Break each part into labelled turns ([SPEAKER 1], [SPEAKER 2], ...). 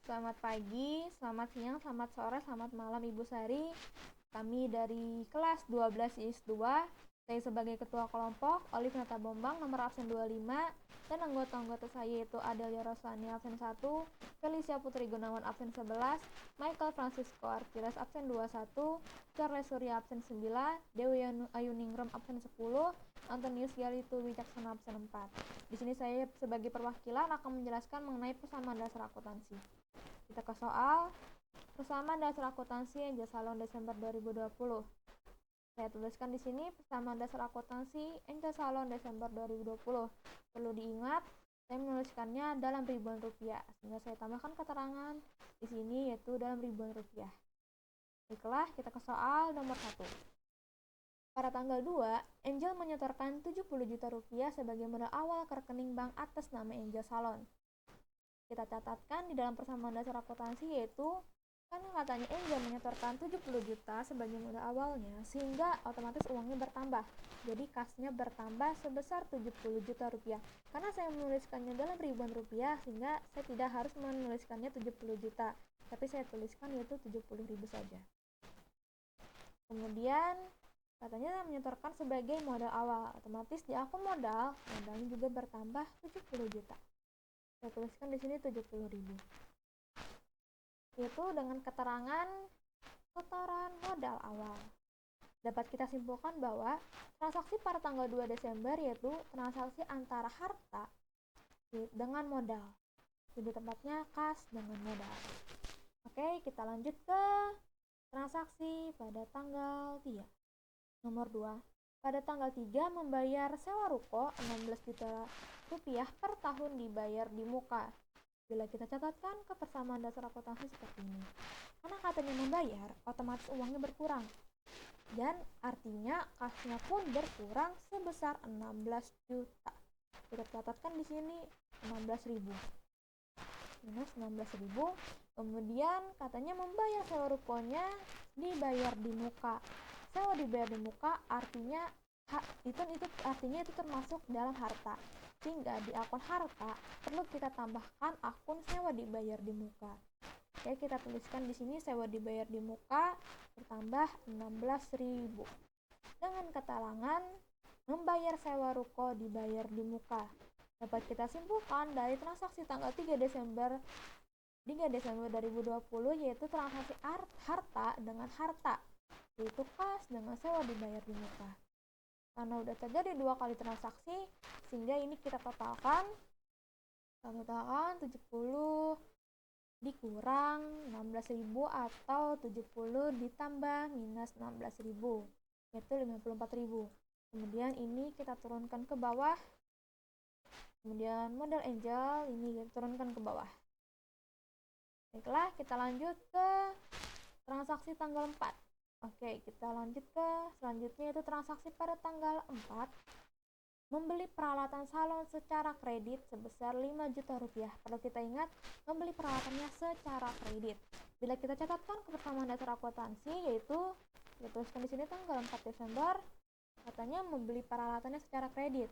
[SPEAKER 1] Selamat pagi, selamat siang, selamat sore, selamat malam Ibu Sari. Kami dari kelas 12 IS 2, saya sebagai ketua kelompok, Olive Nata Bombang, nomor absen 25, dan anggota-anggota saya yaitu Adelia Rosani absen 1, Felicia Putri Gunawan absen 11, Michael Francisco Artiles absen 21, Charles Surya absen 9, Dewi Ayuningrum absen 10, Antonius Galitu Wicaksana absen 4. Di sini saya sebagai perwakilan akan menjelaskan mengenai persamaan dasar akuntansi. Kita ke soal persamaan dasar akuntansi Angel Salon Desember 2020. Saya tuliskan di sini persamaan dasar akuntansi Angel Salon Desember 2020. Perlu diingat, saya menuliskannya dalam ribuan rupiah, sehingga saya tambahkan keterangan di sini yaitu dalam ribuan rupiah. Baiklah, kita ke soal nomor 1. Pada tanggal 2, Angel menyetorkan 70 juta rupiah sebagai modal awal ke rekening bank atas nama Angel Salon. Kita catatkan di dalam persamaan dasar akuntansi yaitu kan katanya Angel menyetorkan 70 juta sebagai modal awalnya, sehingga otomatis uangnya bertambah. Jadi kasnya bertambah sebesar 70 juta rupiah. Karena saya menuliskannya dalam ribuan rupiah, sehingga saya tidak harus menuliskannya 70 juta, tapi saya tuliskan yaitu 70 ribu saja. Kemudian katanya menyetorkan sebagai modal awal, otomatis di akun modalnya juga bertambah 70 juta. Saya tuliskan di sini 70 ribu. Yaitu dengan keterangan setoran modal awal. Dapat kita simpulkan bahwa transaksi pada tanggal 2 Desember yaitu transaksi antara harta dengan modal. Jadi tempatnya kas dengan modal. Oke, kita lanjut ke transaksi pada tanggal 3. Nomor 2. Pada tanggal 3 membayar sewa ruko 16 juta rupiah per tahun dibayar di muka. Bila kita catatkan ke persamaan dasar akuntansi seperti ini. Karena katanya membayar, otomatis uangnya berkurang. Dan artinya kasnya pun berkurang sebesar 16 juta. Kita catatkan di sini 16.000. Minus 16.000. Kemudian katanya membayar sewa rukonya dibayar di muka. Sewa dibayar di muka artinya artinya itu termasuk dalam harta. Sehingga di akun harta perlu kita tambahkan akun sewa dibayar di muka. Oke, kita tuliskan di sini sewa dibayar di muka bertambah 16.000. Dengan keterangan membayar sewa ruko dibayar di muka. Dapat kita simpulkan dari transaksi tanggal 3 Desember 2020 yaitu transaksi harta dengan harta, yaitu kas dengan sewa dibayar di muka. Karena udah terjadi 2 kali transaksi, sehingga ini kita totalkan 70 dikurang 16.000 atau 70 ditambah minus 16.000, yaitu 54.000. Kemudian ini kita turunkan ke bawah. Kemudian modal Angel ini kita turunkan ke bawah. Baiklah, kita lanjut ke transaksi tanggal 4. Oke, kita lanjut ke selanjutnya yaitu transaksi pada tanggal 4. Membeli peralatan salon secara kredit sebesar 5 juta rupiah. Perlu kita ingat, membeli peralatannya secara kredit. Bila kita catatkan ke persamaan dasar akuntansi yaitu kita tuliskan di sini tanggal 4 Desember, katanya membeli peralatannya secara kredit.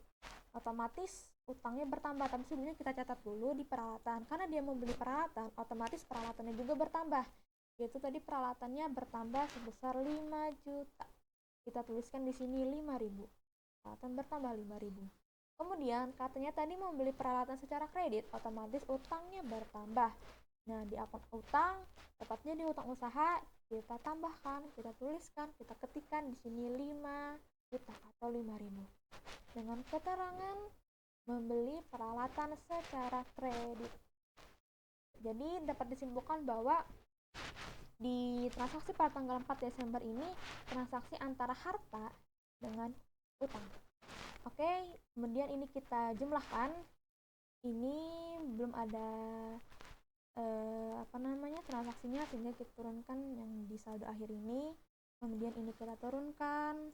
[SPEAKER 1] Otomatis utangnya bertambah, tapi sebelumnya kita catat dulu di peralatan. Karena dia membeli peralatan, otomatis peralatannya juga bertambah. Yaitu tadi peralatannya bertambah sebesar 5 juta. Kita tuliskan di sini 5.000. Peralatan bertambah 5.000. Kemudian katanya tadi membeli peralatan secara kredit, otomatis utangnya bertambah. Nah, di akun utang, tepatnya di utang usaha, kita tambahkan, kita tuliskan, kita ketikkan di sini 5 juta atau 5.000. Dengan keterangan membeli peralatan secara kredit. Jadi dapat disimpulkan bahwa di transaksi pada tanggal 4 Desember ini transaksi antara harta dengan utang. Oke, kemudian ini kita jumlahkan. Ini belum ada transaksinya, sehingga kita turunkan yang di saldo akhir ini. Kemudian ini kita turunkan.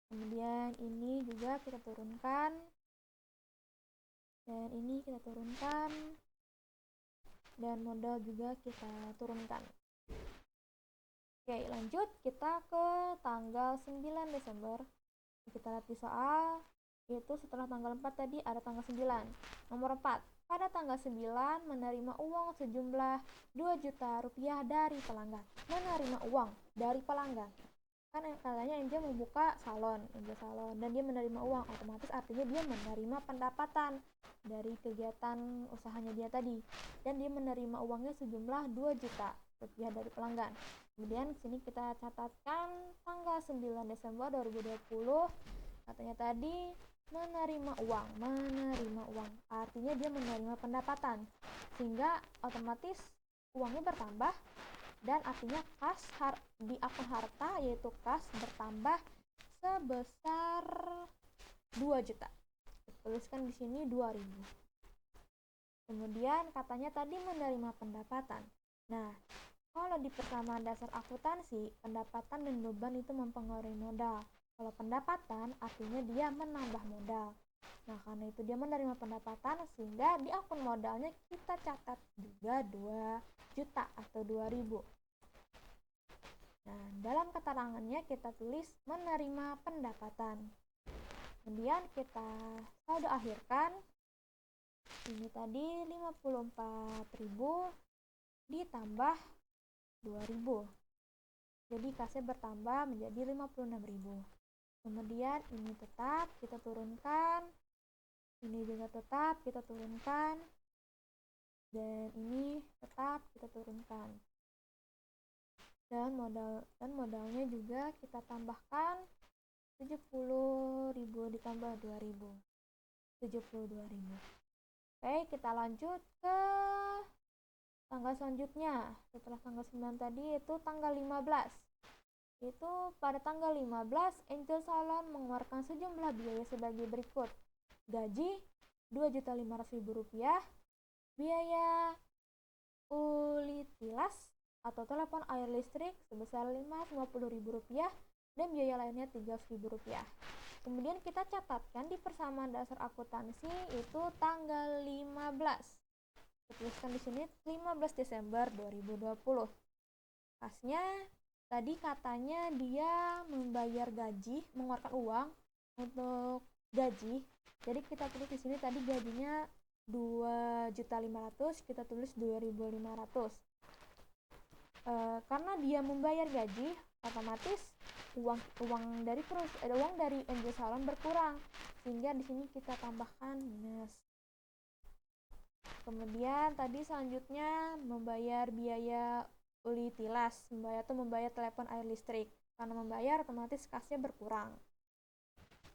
[SPEAKER 1] Kemudian ini juga kita turunkan. Dan ini kita turunkan. Dan modal juga kita turunkan. Oke, lanjut kita ke tanggal 9 Desember. Kita lihat di soal, yaitu setelah tanggal 4 tadi ada tanggal 9. Nomor 4. pada tanggal 9 menerima uang sejumlah 2 juta rupiah dari pelanggan. Menerima uang dari pelanggan. Kan katanya dia membuka salon dan dia menerima uang, otomatis artinya dia menerima pendapatan dari kegiatan usahanya dia tadi, dan dia menerima uangnya sejumlah 2 juta rupiah dari pelanggan. Kemudian sini kita catatkan tanggal 9 Desember 2020, katanya tadi menerima uang, artinya dia menerima pendapatan, sehingga otomatis uangnya bertambah, dan artinya kas di akun harta yaitu kas bertambah sebesar 2 juta. Tuliskan di sini 2000. Kemudian katanya tadi menerima pendapatan. Nah, kalau di persamaan dasar akuntansi, pendapatan dan beban itu mempengaruhi modal. Kalau pendapatan artinya dia menambah modal. Nah, karena itu dia menerima pendapatan, sehingga di akun modalnya kita catat juga 2 juta atau 2000. Nah, dalam keterangannya kita tulis menerima pendapatan. Kemudian kita saldo akhirkan. Ini tadi 54.000 ditambah 2000. Jadi kasnya bertambah menjadi 56.000. Kemudian ini tetap kita turunkan. Ini juga tetap kita turunkan. Dan ini tetap kita turunkan. Dan modalnya juga kita tambahkan 70.000 ditambah 2000. 72.000. Oke, kita lanjut ke tanggal selanjutnya. Setelah tanggal 9 tadi itu tanggal 15. Itu pada tanggal 15 Angel Salon mengeluarkan sejumlah biaya sebagai berikut. Gaji Rp2.500.000, biaya uli tilas atau telepon air listrik sebesar Rp550.000, dan biaya lainnya Rp300.000. Kemudian kita catatkan di persamaan dasar akuntansi itu tanggal 15. Tuliskan di sini 15 Desember 2020. Kasnya tadi katanya dia membayar gaji, mengeluarkan uang untuk gaji. Jadi kita tulis di sini tadi gajinya 2.500.000, kita tulis 2.500. Karena dia membayar gaji, otomatis uang dari Angel Salon berkurang, sehingga di sini kita tambahkan minus. Kemudian tadi selanjutnya membayar biaya uli tilas, membayar telepon air listrik. Karena membayar, otomatis kasnya berkurang.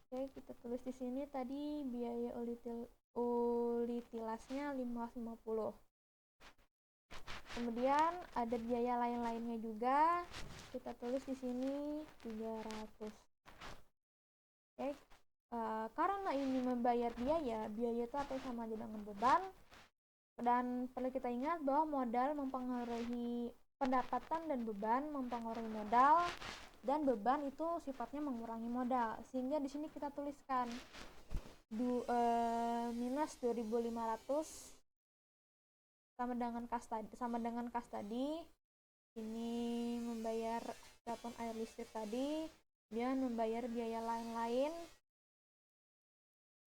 [SPEAKER 1] Oke, kita tulis di sini tadi biaya uli tilasnya 550. Kemudian ada biaya lain-lainnya juga, kita tulis di sini 300. Oke, karena ini membayar biaya itu apa sama aja dengan beban, dan perlu kita ingat bahwa modal mempengaruhi pendapatan dan beban mempengaruhi modal, dan beban itu sifatnya mengurangi modal, sehingga di sini kita tuliskan minus 2.500 sama dengan kas tadi. Ini membayar telepon air listrik tadi, dia membayar biaya lain-lain.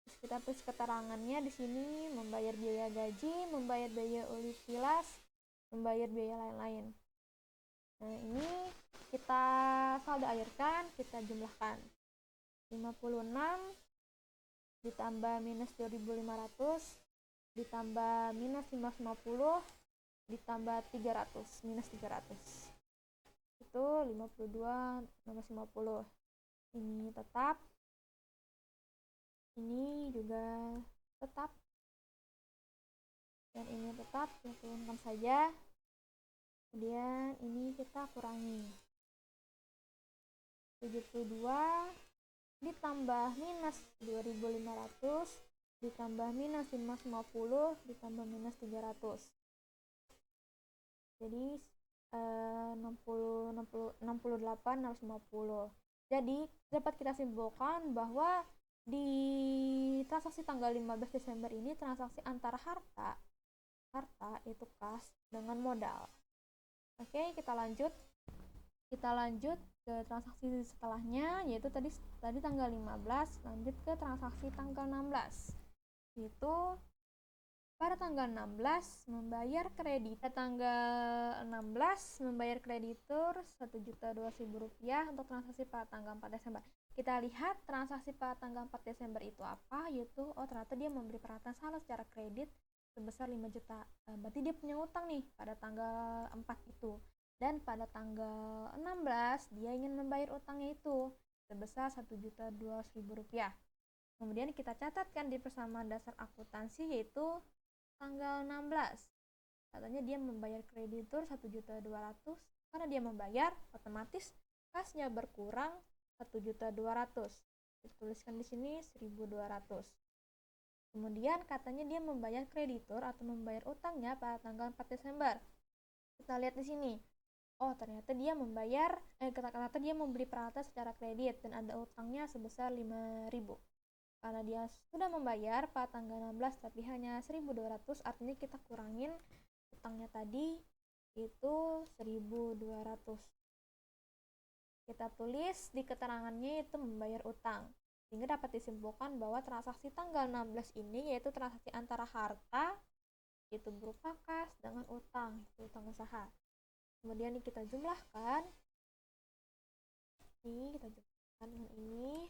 [SPEAKER 1] Terus kita tulis keterangannya di sini membayar biaya gaji, membayar biaya uli tilas, membayar biaya lain-lain. Nah, ini kita saldo akhirkan, kita jumlahkan. 56 ditambah minus 2.500 ditambah minus 550 ditambah 300, minus 300. Itu 52 minus 50. Ini tetap. Ini juga tetap. Dan ini tetap, kita turunkan saja. Kemudian ini kita kurangi. 72 ditambah minus 2.500 ditambah minus 550 ditambah minus 300. Jadi 68 harus 50. Jadi dapat kita simpulkan bahwa di transaksi tanggal 15 Desember ini transaksi antara harta itu kas dengan modal. Oke, kita lanjut ke transaksi setelahnya, yaitu tadi tanggal 15, lanjut ke transaksi tanggal 16. Itu pada tanggal 16 membayar kredit. Pada tanggal 16 membayar kreditur Rp1.200.000 untuk transaksi pada tanggal 4 Desember. Kita lihat transaksi pada tanggal 4 Desember itu apa, yaitu ternyata dia memberi peralatan saldo secara kredit sebesar 5 juta. Berarti dia punya utang nih pada tanggal 4 itu. Dan pada tanggal 16 dia ingin membayar utangnya itu sebesar Rp1.200.000. Kemudian kita catatkan di persamaan dasar akuntansi yaitu tanggal 16. Katanya dia membayar kreditur Rp1.200.000. Karena dia membayar, otomatis kasnya berkurang Rp1.200.000. Dituliskan di sini 1.200. Kemudian katanya dia membayar kreditur atau membayar utangnya pada tanggal 4 Desember. Kita lihat di sini. Oh, ternyata dia ternyata dia membeli peralatan secara kredit dan ada utangnya sebesar 5.000. Karena dia sudah membayar pada tanggal 16 tapi hanya 1.200, artinya kita kurangin utangnya tadi itu 1.200. Kita tulis di keterangannya itu membayar utang. Sehingga dapat disimpulkan bahwa transaksi tanggal 16 ini yaitu transaksi antara harta, yaitu berupa kas, dengan utang, itu utang usaha. Kemudian ini kita jumlahkan. Ini kita jumlahkan dengan ini.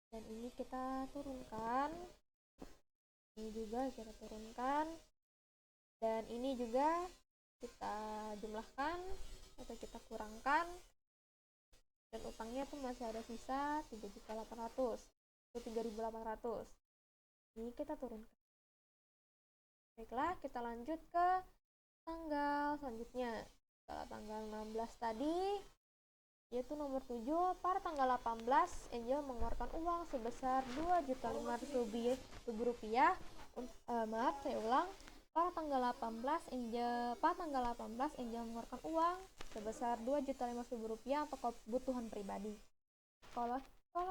[SPEAKER 1] Dan ini kita turunkan. Ini juga kita turunkan. Dan ini juga kita jumlahkan atau kita kurangkan. Dan utangnya tuh masih ada sisa 3.800 atau 3.800. Ini kita turunkan. Baiklah, kita lanjut ke tanggal selanjutnya. Setelah tanggal 16 tadi, yaitu nomor 7, pada tanggal 18 Angel mengeluarkan uang sebesar Rp2.500.000. Maaf, saya ulang. Pada tanggal 18 Angel mengeluarkan uang sebesar Rp2.500.000 untuk kebutuhan pribadi. Kalau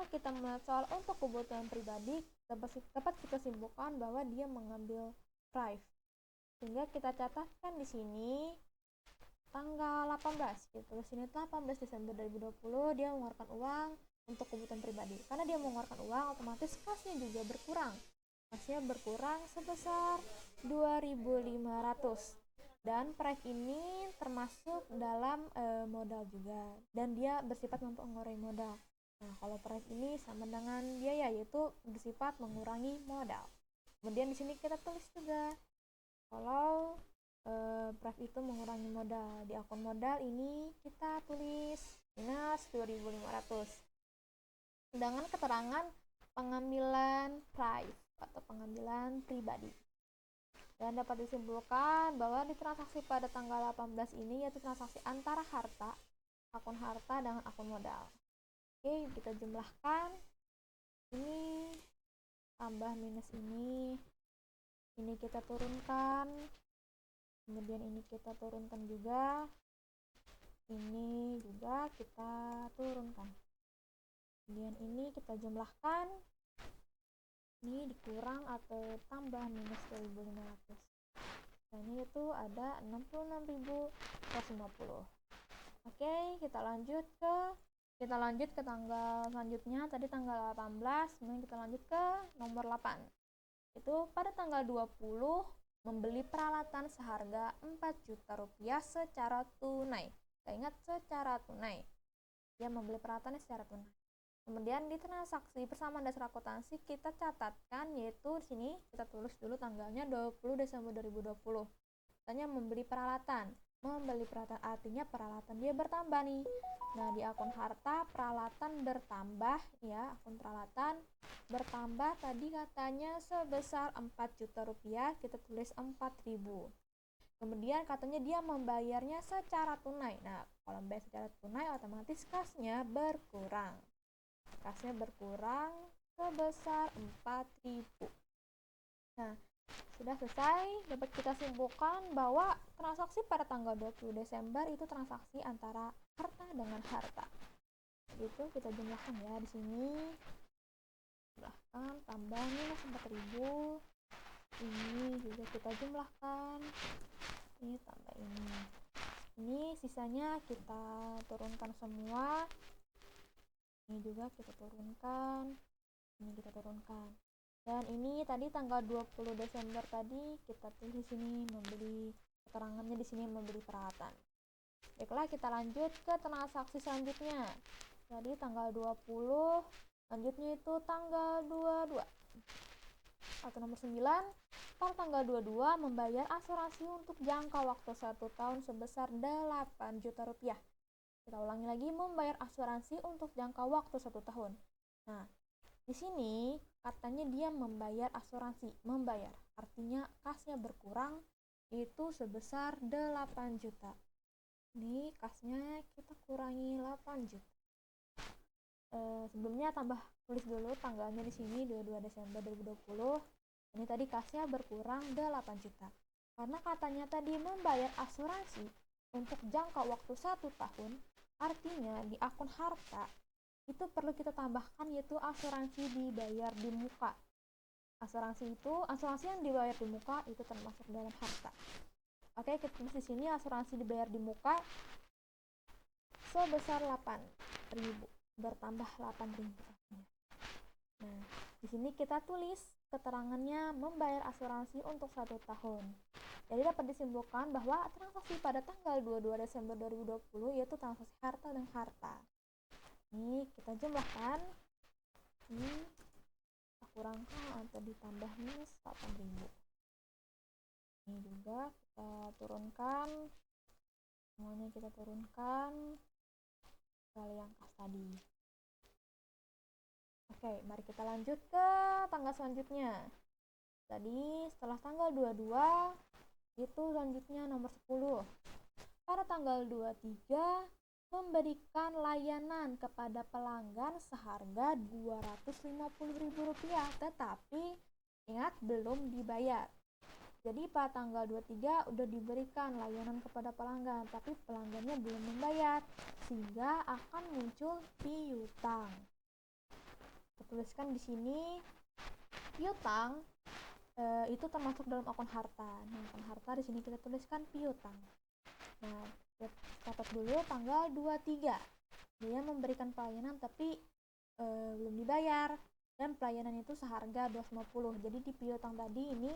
[SPEAKER 1] kita melihat soal untuk kebutuhan pribadi, dapat kita simpulkan bahwa dia mengambil drive. Sehingga kita catatkan di sini tanggal 18. Kita tulis sini 18 Desember 2020 dia mengeluarkan uang untuk kebutuhan pribadi. Karena dia mengeluarkan uang, otomatis kasnya juga berkurang. Kasnya berkurang sebesar 2.500. Dan price ini termasuk dalam modal juga. Dan dia bersifat mempengaruhi modal. Nah, kalau price ini sama dengan biaya, yaitu bersifat mengurangi modal. Kemudian di sini kita tulis juga kalau price itu mengurangi modal. Di akun modal ini kita tulis minus 2.500. Sedangkan keterangan pengambilan price atau pengambilan pribadi. Dan dapat disimpulkan bahwa di transaksi pada tanggal 18 ini yaitu transaksi antara harta, akun harta dengan akun modal. Oke, kita jumlahkan. Ini tambah minus ini kita turunkan. Kemudian ini kita turunkan juga. Ini juga kita turunkan. Kemudian ini kita jumlahkan. Ini dikurang atau tambah minus 2.500. Nah, ini itu ada 66.150. Oke, kita lanjut ke tanggal selanjutnya. Tadi tanggal 18, kemudian kita lanjut ke nomor 8. Itu pada tanggal 20 membeli peralatan seharga Rp4 juta secara tunai. Kita ingat secara tunai. Dia membeli peralatannya secara tunai. Kemudian di transaksi persamaan dasar akuntansi kita catatkan, yaitu di sini kita tulis dulu tanggalnya 20 Desember 2020. Katanya membeli peralatan. Membeli peralatan artinya peralatan dia bertambah nih. Nah, di akun harta peralatan bertambah ya, akun peralatan bertambah tadi katanya sebesar Rp4 juta, kita tulis 4.000. Kemudian katanya dia membayarnya secara tunai. Nah, kalau membayar secara tunai otomatis kasnya berkurang. Kasnya berkurang sebesar 4.000. Nah, sudah selesai. Dapat kita simpulkan bahwa transaksi pada tanggal 20 Desember itu transaksi antara harta dengan harta. Itu kita jumlahkan ya di sini. Jumlahkan tambah minus 4.000. Ini juga kita jumlahkan. Ini tambah ini. Ini sisanya kita turunkan semua. Ini juga kita turunkan. Ini kita turunkan. Dan ini tadi tanggal 20 Desember tadi kita tulis di sini membeli, keterangannya di sini membeli peralatan. Baiklah, kita lanjut ke transaksi selanjutnya. Jadi tanggal 20, lanjutnya itu tanggal 22. Atau nomor 9, pada tanggal 22 membayar asuransi untuk jangka waktu 1 tahun sebesar 8 juta rupiah. Kita ulangi lagi, membayar asuransi untuk jangka waktu 1 tahun. Nah, di sini katanya dia membayar asuransi, membayar. Artinya kasnya berkurang itu sebesar 8 juta. Ini kasnya kita kurangi 8 juta. Sebelumnya tulis dulu tanggalnya di sini 22 Desember 2020. Ini tadi kasnya berkurang 8 juta. Karena katanya tadi membayar asuransi untuk jangka waktu 1 tahun, artinya di akun harta itu perlu kita tambahkan yaitu asuransi dibayar di muka. Asuransi yang dibayar di muka itu termasuk dalam harta. Oke, kita tulis di sini asuransi dibayar di muka sebesar 8.000, bertambah 8.000. Nah, di sini kita tulis keterangannya membayar asuransi untuk 1 tahun. Jadi dapat disimpulkan bahwa transaksi pada tanggal 22 Desember 2020 yaitu transaksi harta dan harta. Ini kita jumlahkan. Ini kita kurangkan atau ditambah minus 8.000. Ini juga kita turunkan. Semuanya kita turunkan kali yang kas tadi. Oke, mari kita lanjut ke tanggal selanjutnya. Tadi setelah tanggal 22 itu selanjutnya nomor 10. Pada tanggal 23 memberikan layanan kepada pelanggan seharga Rp250.000, tetapi ingat belum dibayar. Jadi pada tanggal 23 udah diberikan layanan kepada pelanggan, tapi pelanggannya belum membayar, sehingga akan muncul piutang. Kita tuliskan di sini piutang itu termasuk dalam akun harta. Nah, akun harta di sini kita tuliskan piutang. Nah, catat dulu tanggal 23. Dia memberikan pelayanan tapi belum dibayar dan pelayanan itu seharga 250. Jadi di piutang tadi ini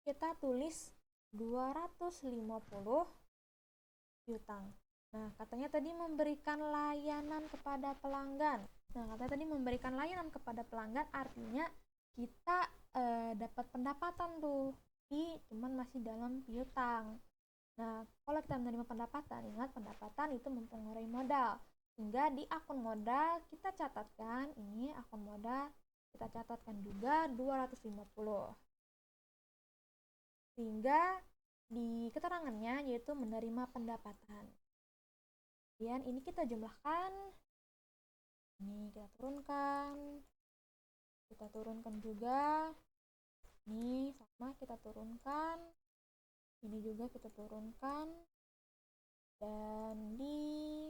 [SPEAKER 1] kita tulis 250 piutang. Nah, katanya tadi memberikan layanan kepada pelanggan. Nah, katanya tadi memberikan layanan kepada pelanggan artinya kita dapat pendapatan tuh, cuman masih dalam piutang. Nah, kalau kita menerima pendapatan, ingat pendapatan itu mempengaruhi modal. Sehingga di akun modal kita catatkan, ini akun modal kita catatkan juga 250. Sehingga di keterangannya yaitu menerima pendapatan. Kemudian ini kita jumlahkan. Ini kita turunkan juga. Ini sama kita turunkan. Ini juga kita turunkan. Dan di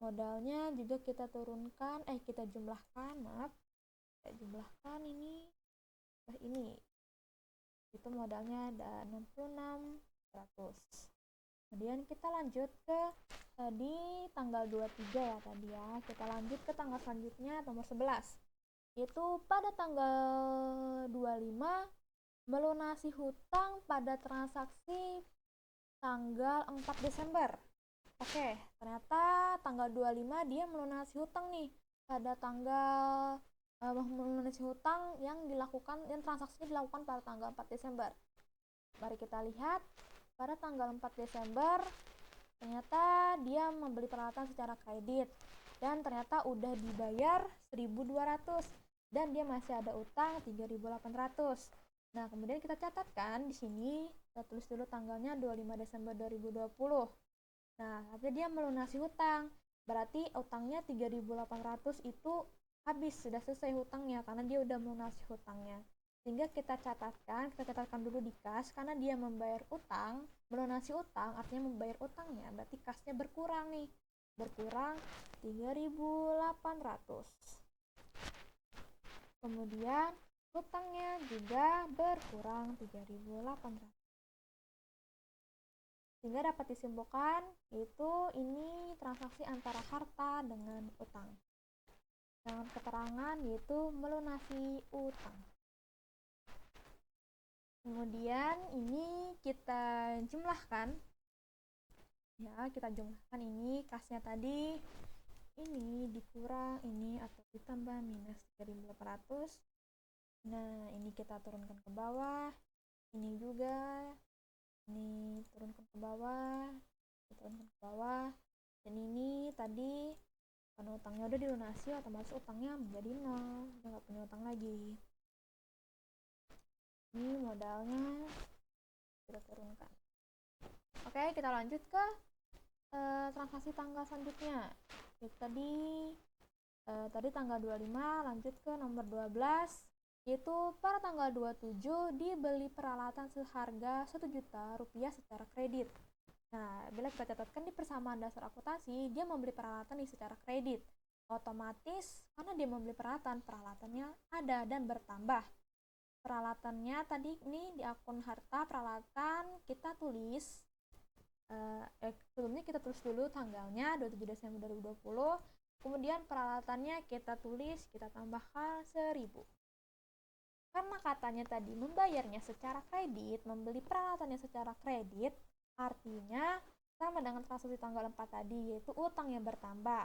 [SPEAKER 1] modalnya juga kita turunkan, kita jumlahkan, kita jumlahkan ini. Itu modalnya ada 66.100. Kemudian kita lanjut ke tadi tanggal 23 ya tadi ya. Kita lanjut ke tanggal selanjutnya nomor 11. Yaitu pada tanggal 25 melunasi hutang pada transaksi tanggal 4 Desember. Oke, ternyata tanggal 25 dia melunasi hutang nih pada tanggal melunasi hutang yang transaksinya dilakukan pada tanggal 4 Desember. Mari kita lihat pada tanggal 4 Desember ternyata dia membeli peralatan secara kredit dan ternyata udah dibayar 1.200 dan dia masih ada utang 3.800. Nah, kemudian kita catatkan di sini, kita tulis dulu tanggalnya 25 Desember 2020. Nah, artinya dia melunasi hutang. Berarti utangnya 3.800 itu habis, sudah selesai hutangnya karena dia udah melunasi hutangnya. Sehingga kita catatkan dulu di kas karena dia membayar utang, melunasi utang artinya membayar utangnya, berarti kasnya berkurang nih. Berkurang 3.800. Kemudian hutangnya juga berkurang 3.800. Sehingga dapat disimpulkan yaitu ini transaksi antara harta dengan utang. Dengan keterangan yaitu melunasi utang. Kemudian ini kita jumlahkan. Ya, kita jumlahkan ini kasnya tadi. Ini dikurang ini atau ditambah minus 3.800. Nah, ini kita turunkan ke bawah. Ini juga. Ini turunkan ke bawah. Turunkan ke bawah. Dan ini tadi karena utangnya udah dilunasi, otomatis utangnya menjadi 0. Udah nggak punya utang lagi. Ini modalnya kita turunkan. Oke, kita lanjut ke transaksi tanggal selanjutnya. Jadi tadi tanggal 25, lanjut ke nomor 12, yaitu pada tanggal 27 dibeli peralatan seharga Rp1.000.000 secara kredit. Nah, bila kita catatkan di persamaan dasar akuntansi, dia membeli peralatan secara kredit. Otomatis, karena dia membeli peralatan, peralatannya ada dan bertambah. Peralatannya tadi ini di akun harta peralatan kita tulis, sebelumnya kita tulis dulu tanggalnya 27 Desember 2020, kemudian peralatannya kita tulis, kita tambahkan 1.000. Karena katanya tadi membayarnya secara kredit, membeli peralatannya secara kredit, artinya sama dengan transaksi tanggal 4 tadi, yaitu utang yang bertambah.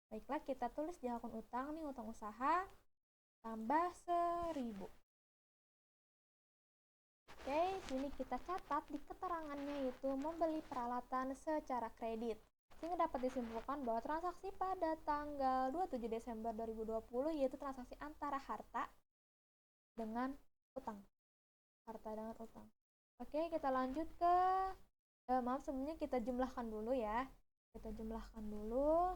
[SPEAKER 1] Baiklah, kita tulis di akun utang, nih utang usaha, tambah 1.000. Oke, sini kita catat di keterangannya yaitu membeli peralatan secara kredit. Sehingga dapat disimpulkan bahwa transaksi pada tanggal 27 Desember 2020 yaitu transaksi antara harta dengan utang. Harta dengan utang. Oke, kita lanjut ke sebelumnya kita jumlahkan dulu ya. Kita jumlahkan dulu.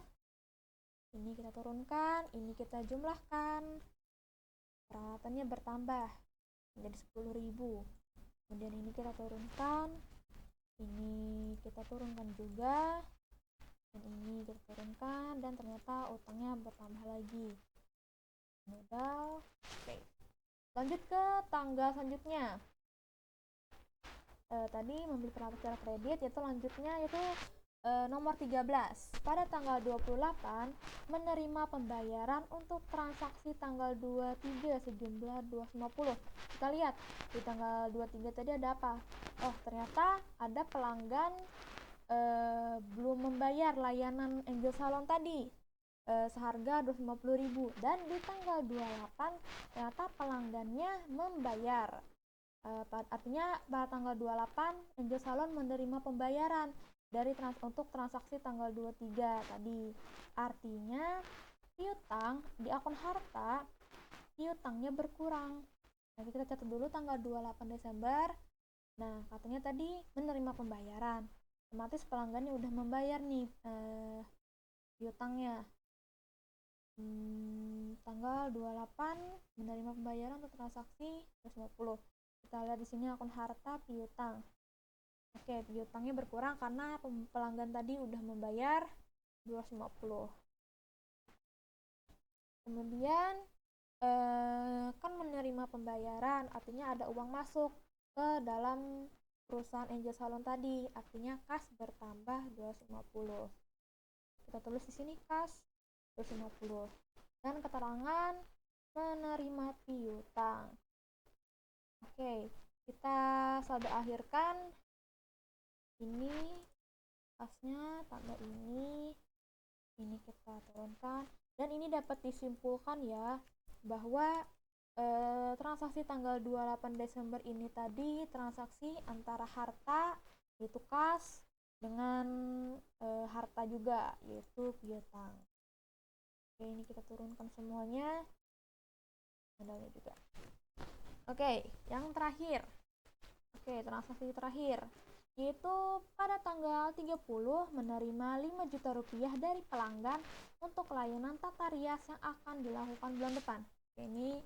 [SPEAKER 1] Ini kita turunkan, ini kita jumlahkan. Peralatannya bertambah menjadi 10.000. Kemudian ini kita turunkan, ini kita turunkan juga, dan ini kita turunkan, dan ternyata utangnya bertambah lagi. Modal. Oke. Lanjut ke tanggal selanjutnya. Tadi membeli peralatan secara kredit, yaitu lanjutnya yaitu nomor 13. Pada tanggal 28 menerima pembayaran untuk transaksi tanggal 23 sejumlah 250. Kita lihat di tanggal 23 tadi ada apa? Oh, ternyata ada pelanggan belum membayar layanan Angel Salon tadi seharga 250.000, dan di tanggal 28 ternyata pelanggannya membayar. Artinya pada tanggal 28 Angel Salon menerima pembayaran untuk transaksi tanggal 23 tadi. Artinya piutang di akun harta, piutangnya berkurang. Nah, kita catat dulu tanggal 28 Desember. Nah, katanya tadi menerima pembayaran. Otomatis pelanggannya udah membayar nih piutangnya. Tanggal 28 menerima pembayaran untuk transaksi 250. Kita lihat di sini akun harta piutang. Oke, piutangnya berkurang karena pelanggan tadi udah membayar 250. Kemudian kan menerima pembayaran, artinya ada uang masuk ke dalam perusahaan Angel Salon tadi, artinya kas bertambah 250. Kita tulis di sini kas 250. Dan keterangan menerima piutang. Oke, kita saldo akhirkan. Ini kasnya tambah ini kita turunkan, dan ini dapat disimpulkan ya bahwa transaksi tanggal 28 Desember ini tadi transaksi antara harta yaitu kas dengan harta juga yaitu piutang. Oke, ini kita turunkan semuanya, modalnya juga. Oke, yang terakhir. Oke, transaksi terakhir yaitu pada tanggal 30 menerima 5 juta rupiah dari pelanggan untuk layanan tata rias yang akan dilakukan bulan depan. Oke, ini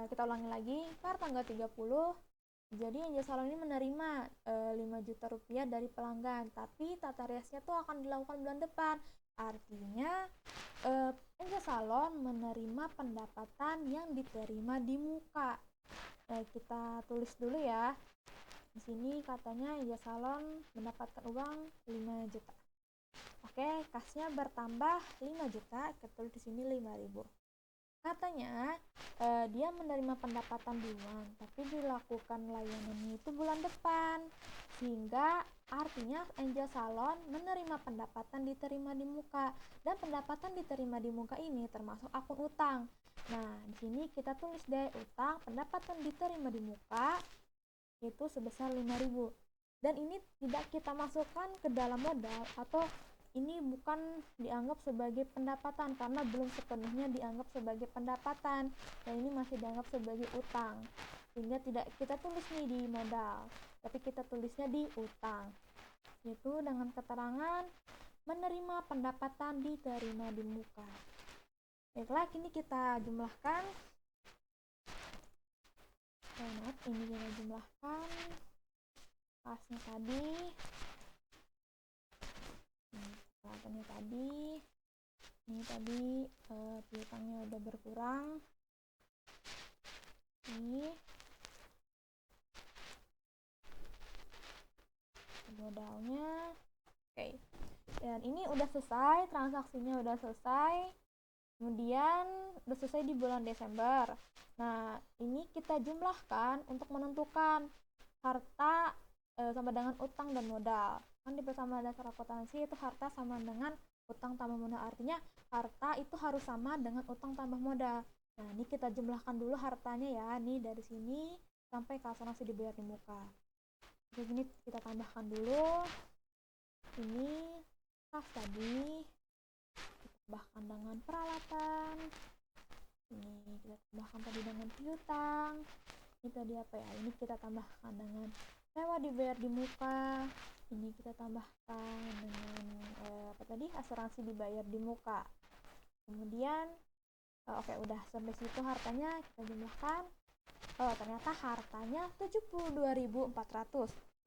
[SPEAKER 1] kita ulangi lagi. Pada tanggal 30 jadi Angel Salon ini menerima 5 juta rupiah dari pelanggan, tapi tata riasnya tuh akan dilakukan bulan depan. Artinya Angel Salon menerima pendapatan yang diterima di muka. Kita tulis dulu ya. Di sini katanya Angel Salon mendapatkan uang 5 juta. Oke, kasnya bertambah 5 juta, kita tulis di sini 5.000. Katanya dia menerima pendapatan duluan, tapi dilakukan layanannya itu bulan depan, sehingga artinya Angel Salon menerima pendapatan diterima di muka, dan pendapatan diterima di muka ini termasuk akun utang. Nah, di sini kita tulis deh utang pendapatan diterima di muka itu sebesar 5.000. Dan ini tidak kita masukkan ke dalam modal, atau ini bukan dianggap sebagai pendapatan karena belum sepenuhnya dianggap sebagai pendapatan, dan ini masih dianggap sebagai utang, sehingga tidak kita tulis nih di modal, tapi kita tulisnya di utang, yaitu dengan keterangan menerima pendapatan diterima di muka. Baiklah, kini kita jumlahkan. Ini kita jumlahkan pasnya tadi. Pelatannya tadi, ini tadi piutangnya udah berkurang. Ini modalnya. Oke. Dan ini udah selesai, transaksinya udah selesai. Kemudian udah selesai di bulan Desember. Nah, ini kita jumlahkan untuk menentukan harta sama dengan utang dan modal. Kan di persamaan dasar akuntansi itu harta sama dengan utang tambah modal, artinya harta itu harus sama dengan utang tambah modal. Nah, ini kita jumlahkan dulu hartanya ya, nih dari sini sampai asuransi dibayar di muka. Jadi ini kita tambahkan dulu. Ini kas tadi kita tambahkan dengan peralatan. Ini kita tambahkan tadi dengan piutang. Ini tadi apa ya? Ini kita tambahkan dengan sewa dibayar di muka. Ini kita tambahkan dengan asuransi dibayar di muka. Kemudian oke, udah sampai situ hartanya kita jumlahkan. Ternyata hartanya 72.400.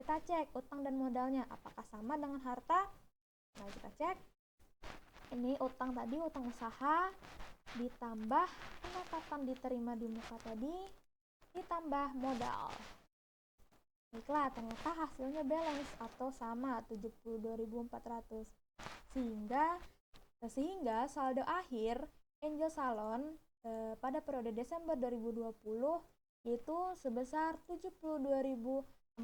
[SPEAKER 1] Kita cek utang dan modalnya apakah sama dengan harta. Nah, kita cek. Ini utang tadi, utang usaha ditambah pendapatan diterima di muka tadi ditambah modal. Baiklah, ternyata hasilnya balance atau sama 72.400. Sehingga saldo akhir Angel Salon pada periode Desember 2020 yaitu sebesar 72.400.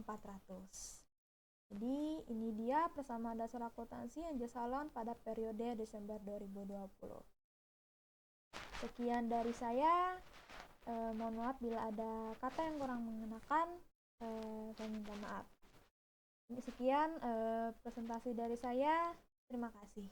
[SPEAKER 1] Jadi ini dia persamaan dasar akuntansi Angel Salon pada periode Desember 2020. Sekian dari saya. Mohon maaf bila ada kata yang kurang mengenakan. Saya minta maaf. Sekian presentasi dari saya. Terima kasih.